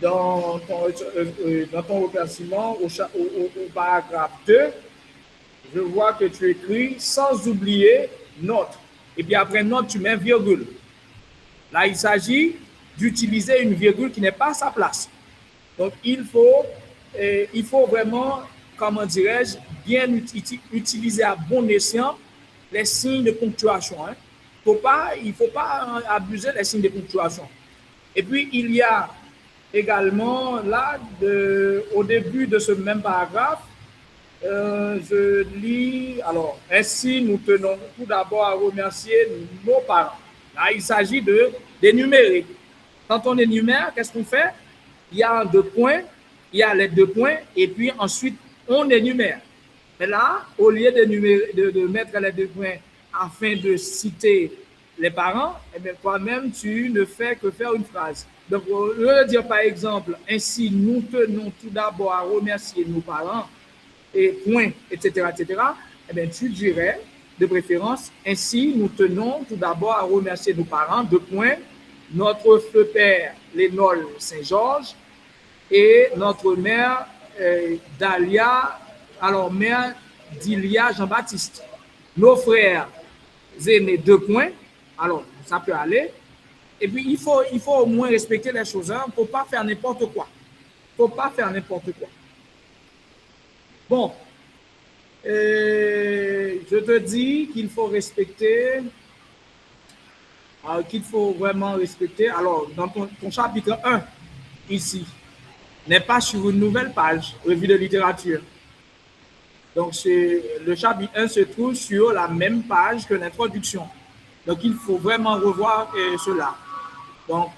dans ton remerciement au paragraphe 2, je vois que tu écris sans oublier note. Et puis après note, tu mets virgule. Là, il s'agit d'utiliser une virgule qui n'est pas à sa place. Donc, il faut vraiment, comment dirais-je, bien utiliser à bon escient les signes de ponctuation. Hein. Il ne faut pas abuser des signes de ponctuation. Et puis, il y a également, là, au début de ce même paragraphe, je lis, alors, ainsi, nous tenons tout d'abord à remercier nos parents. Là, il s'agit d'énumérer. Quand on énumère, qu'est-ce qu'on fait? Il y a deux points, il y a les deux points, et puis ensuite, on énumère. Mais là, au lieu de mettre les deux points afin de citer les parents, eh bien, toi-même, tu ne fais que faire une phrase. Donc, au lieu de dire, par exemple, ainsi, nous tenons tout d'abord à remercier nos parents, et point, etc., eh bien, tu dirais, de préférence, ainsi, nous tenons tout d'abord à remercier nos parents, deux points, notre feu père, Lénol Saint-Georges, et notre mère, Dalia, alors mère d'Ilia Jean-Baptiste. Nos frères aînés, deux points, alors ça peut aller. Et puis, il faut au moins respecter les choses. Hein. Il ne faut pas faire n'importe quoi. Il ne faut pas faire n'importe quoi. Bon, je te dis qu'il faut respecter, qu'il faut vraiment respecter. Alors, dans ton chapitre 1, ici, n'est pas sur une nouvelle page, revue de littérature. Donc, le chapitre 1 se trouve sur la même page que l'introduction. Donc, il faut vraiment revoir cela. Donc,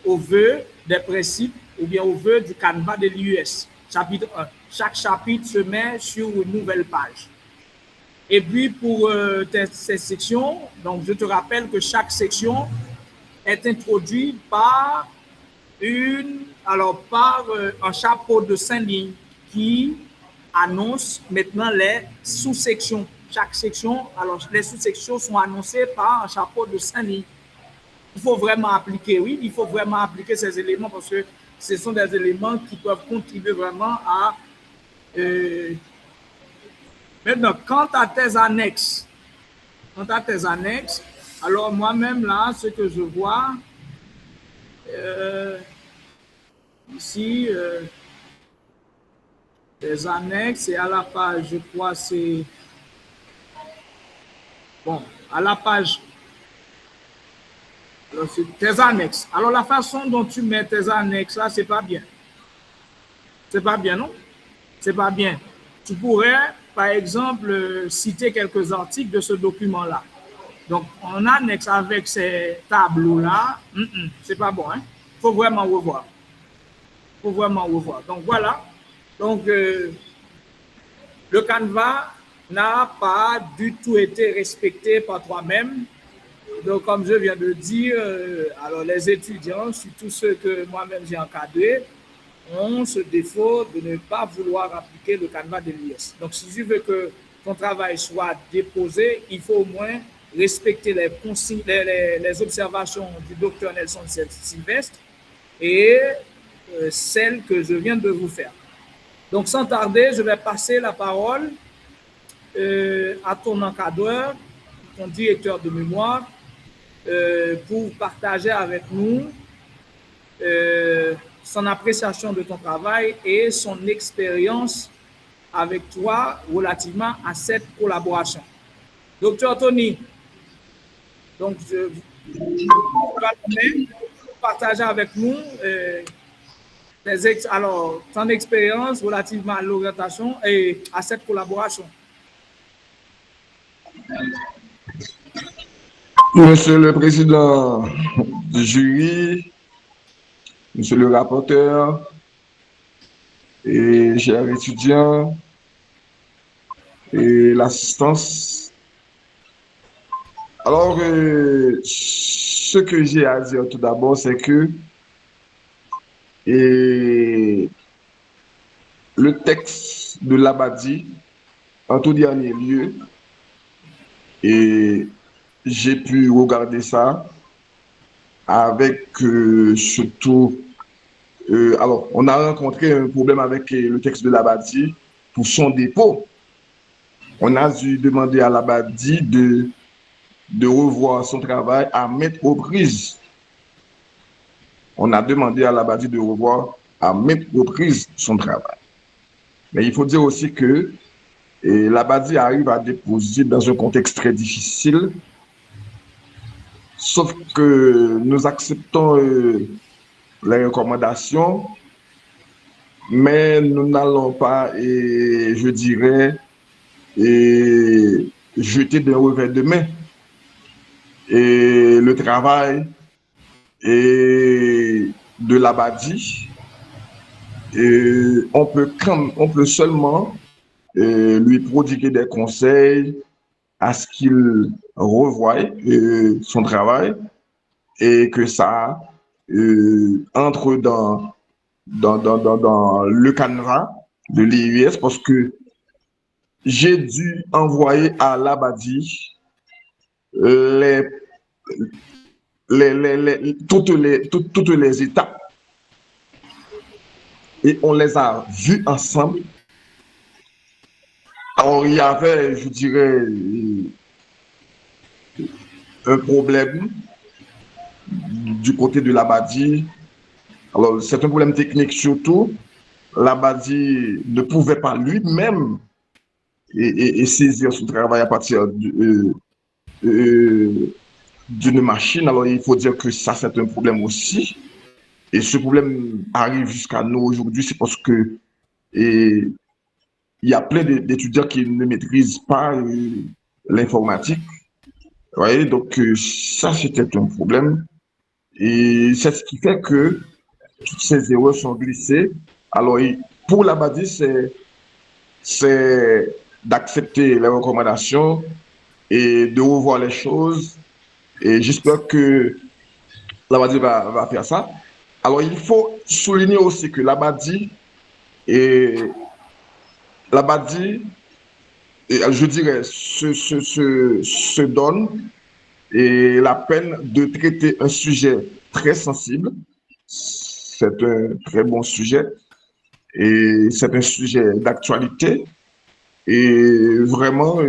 au vœu des principes ou bien au vœu du canevas de l'IUS, chapitre 1. Chaque chapitre se met sur une nouvelle page. Et puis, pour ces sections, donc je te rappelle que chaque section est introduite par un chapeau de 5 lignes qui annonce maintenant les sous-sections. Chaque section, alors les sous-sections sont annoncées par un chapeau de 5 lignes. Il faut vraiment appliquer, oui, il faut vraiment appliquer ces éléments parce que ce sont des éléments qui peuvent contribuer vraiment à... Maintenant, quant à tes annexes, alors moi-même là, ce que je vois, ici, les annexes, et à la page, je crois, c'est... Bon, à la page... Alors, c'est tes annexes. Alors, la façon dont tu mets tes annexes, là, c'est pas bien. C'est pas bien, non? C'est pas bien. Tu pourrais, par exemple, citer quelques articles de ce document-là. Donc, en annexe avec ces tableaux-là, c'est pas bon, hein? Il faut vraiment revoir. Donc, voilà. Donc, le canevas n'a pas du tout été respecté par toi-même. Donc, comme je viens de dire, alors les étudiants, surtout ceux que moi-même j'ai encadrés, ont ce défaut de ne pas vouloir appliquer le canevas de l'IS. Donc, si tu veux que ton travail soit déposé, il faut au moins respecter les observations du docteur Nelson Sylvestre et celles que je viens de vous faire. Donc, sans tarder, je vais passer la parole à ton encadreur, ton directeur de mémoire, pour partager avec nous son appréciation de ton travail et son expérience avec toi relativement à cette collaboration. Docteur Tony, donc je vais partager avec nous ton expérience relativement à l'orientation et à cette collaboration. Monsieur le président du jury, monsieur le rapporteur et chers étudiants et l'assistance. Alors, ce que j'ai à dire tout d'abord, c'est que le texte de l'Abadi, en tout dernier lieu, et j'ai pu regarder ça avec surtout... alors, on a rencontré un problème avec le texte de l'Abadi pour son dépôt. On a dû demander à l'Abadi de revoir son travail à maintes reprises. On a demandé à l'Abadi de revoir à maintes reprises son travail. Mais il faut dire aussi que l'Abadi arrive à déposer dans un contexte très difficile, sauf que nous acceptons les recommandations, mais nous n'allons pas, je dirais, jeter d'un revers de main le travail de l'Abadi. On peut seulement lui prodiguer des conseils à ce qu'il revoie son travail et que ça entre dans le canevas de l'IUS, parce que j'ai dû envoyer à l'Abadi toutes les étapes et on les a vues ensemble. Alors, il y avait, je dirais, un problème du côté de l'Abadi. Alors, c'est un problème technique surtout. L'Abadi ne pouvait pas lui-même saisir son travail à partir d'une machine. Alors, il faut dire que ça, c'est un problème aussi. Et ce problème arrive jusqu'à nous aujourd'hui, c'est parce que il y a plein d'étudiants qui ne maîtrisent pas l'informatique. Vous voyez, donc ça, c'était un problème. Et c'est ce qui fait que toutes ces erreurs sont glissées. Alors, pour l'Abadi, c'est d'accepter les recommandations et de revoir les choses. Et j'espère que l'Abadi va faire ça. Alors, il faut souligner aussi que l'Abadi, je dirais, se donne la peine de traiter un sujet très sensible. C'est un très bon sujet et c'est un sujet d'actualité. Et vraiment,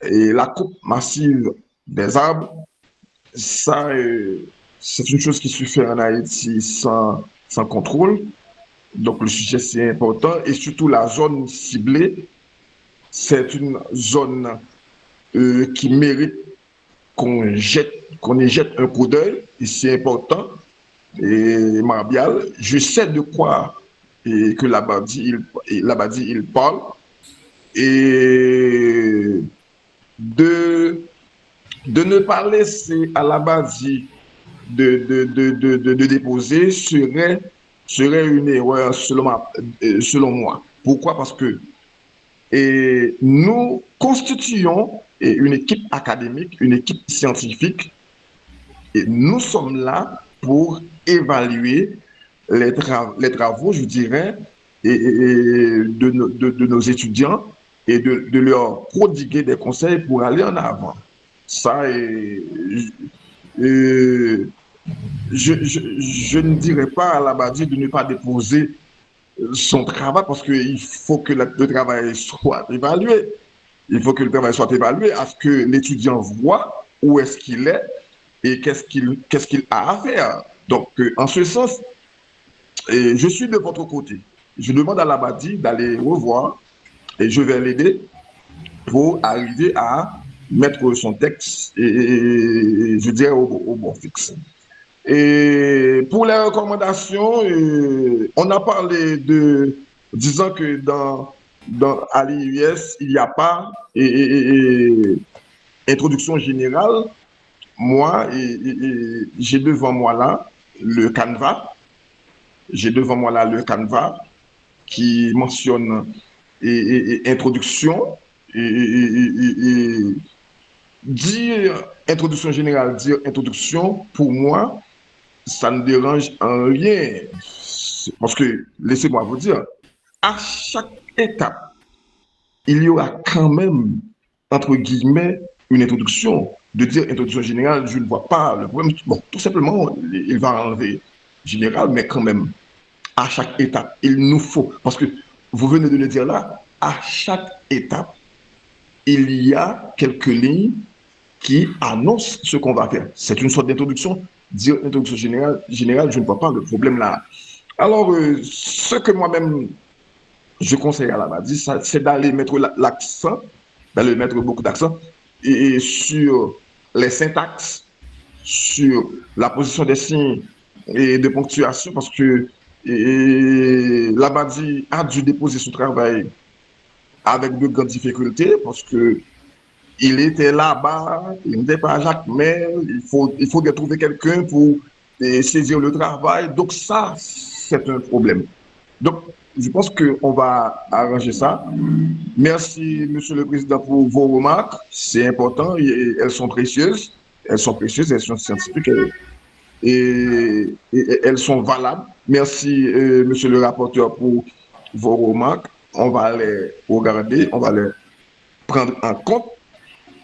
la coupe massive des arbres, ça, c'est une chose qui se fait en Haïti sans contrôle. Donc, le sujet, c'est important. Et surtout, la zone ciblée, c'est une zone qui mérite qu'on y jette un coup d'œil. Et c'est important. Et Marbial, je sais de quoi que l'Abadi, il parle. Et de ne pas laisser à l'Abadi de déposer serait une erreur selon moi. Pourquoi? Parce que nous constituons une équipe académique, une équipe scientifique, et nous sommes là pour évaluer les travaux, je dirais, de nos étudiants et de leur prodiguer des conseils pour aller en avant. Ça, je, je ne dirais pas à l'Abadi de ne pas déposer son travail parce qu'il faut que le travail soit évalué. Il faut que le travail soit évalué à ce que l'étudiant voit où est-ce qu'il est et qu'est-ce qu'il a à faire. Donc, en ce sens, je suis de votre côté. Je demande à l'Abadi d'aller revoir et je vais l'aider pour arriver à mettre son texte et je dirais au bon fixe. Et pour les recommandations, on a parlé de disant que à l'IUS, il n'y a pas introduction générale. Moi, j'ai devant moi là le canevas. J'ai devant moi là le canevas qui mentionne introduction dire introduction générale, dire introduction, pour moi, ça ne dérange en rien. Parce que, laissez-moi vous dire, à chaque étape, il y aura quand même, entre guillemets, une introduction. De dire introduction générale, je ne vois pas le problème. Bon, tout simplement, il va enlever général, mais quand même, à chaque étape, il nous faut, parce que vous venez de le dire là, à chaque étape, il y a quelques lignes qui annoncent ce qu'on va faire. C'est une sorte d'introduction. Dire introduction générale, je ne vois pas le problème là. Alors, ce que moi-même, je conseille à l'Abadi, c'est d'aller mettre l'accent, d'aller mettre beaucoup d'accent et sur les syntaxes, sur la position des signes et de ponctuation, parce que l'Abadi a dû déposer son travail avec de grandes difficultés, parce que il était là-bas, il n'était pas à Jacmel, il faut trouver quelqu'un pour saisir le travail. Donc ça, c'est un problème. Donc, je pense qu'on va arranger ça. Merci, Monsieur le Président, pour vos remarques. C'est important, elles sont précieuses. Elles sont précieuses, elles sont scientifiques et elles sont valables. Merci, Monsieur le rapporteur, pour vos remarques. On va les regarder, on va les prendre en compte.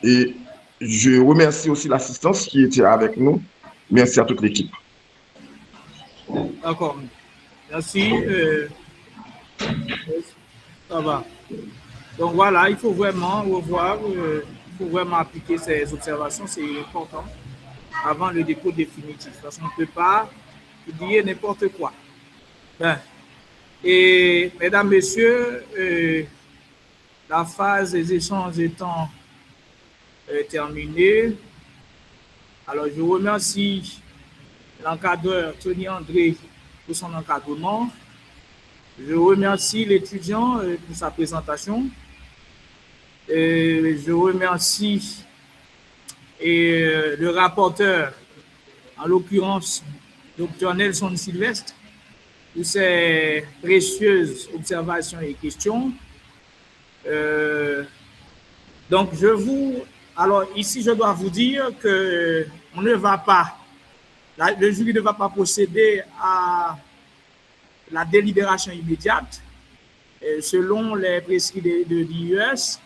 Et je remercie aussi l'assistance qui était avec nous. Merci à toute l'équipe. D'accord. Merci. Ça va. Donc voilà, il faut vraiment revoir, il faut vraiment appliquer ces observations, c'est important, avant le dépôt définitif. Parce qu'on ne peut pas publier n'importe quoi. Ben, et mesdames, messieurs, la phase des échanges étant terminée, alors je remercie l'encadreur Tony André pour son encadrement. Je remercie l'étudiant pour sa présentation. Je remercie le rapporteur, en l'occurrence Dr Nelson Sylvestre, pour ses précieuses observations et questions. Donc, alors ici, je dois vous dire que on ne va pas, le jury ne va pas procéder à la délibération immédiate selon les prescrits de l'IUS.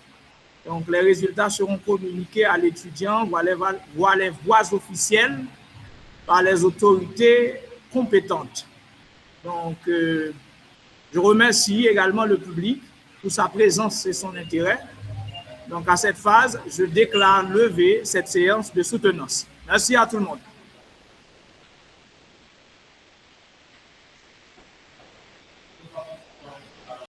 Donc, les résultats seront communiqués à l'étudiant voire les voies officielles par les autorités compétentes. Donc, je remercie également le public pour sa présence et son intérêt. Donc, à cette phase, je déclare levée cette séance de soutenance. Merci à tout le monde.